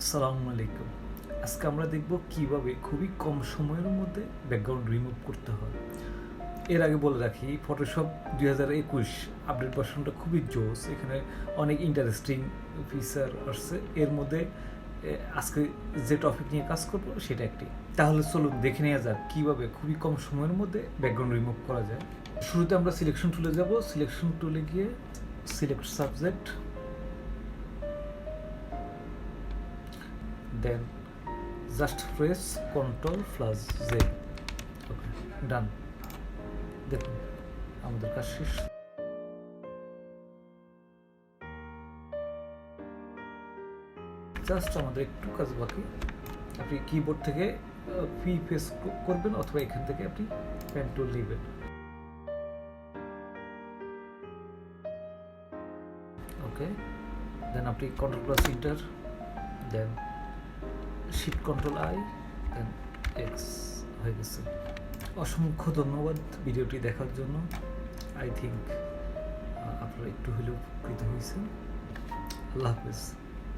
আসসালামু আলাইকুম। আজকে আমরা দেখব কিভাবে খুবই কম সময়ের মধ্যে ব্যাকগ্রাউন্ড রিমুভ করতে হয়। এর আগে বলে রাখি, ফটোশপ 2021 আপডেট ভার্সনটা খুবই জোস। এখানে অনেক ইন্টারেস্টিং ফিচার আসছে। এর মধ্যে আজকে যে টপিক নিয়ে কাজ করব সেটা একটি। তাহলে চলুন দেখে নেওয়া যাক কীভাবে খুবই কম সময়ের মধ্যে ব্যাকগ্রাউন্ড রিমুভ করা যায়। শুরুতে আমরা সিলেকশন টুলে যাব। সিলেকশন টুলে গিয়ে select subject, then just press Ctrl+Z. ওকে, ডান। দেখুন আমাদের কাজ শেষ। জাস্ট আমাদের একটু কাজ বাকি। আপনি কিবোর্ড থেকে পি প্রেস করবেন অথবা এখান থেকে আপনি পেন টুল নেবেন। ওকে, দেন আপনি Ctrl+Enter, দেন শিফট Ctrl+I, দেন এক্স হয়ে গেছে। অসংখ্য ধন্যবাদ ভিডিওটি দেখার জন্য। আই থিঙ্ক আপনারা একটু হলেও উপকৃত হয়েছেন। আল্লাহ হাফেজ।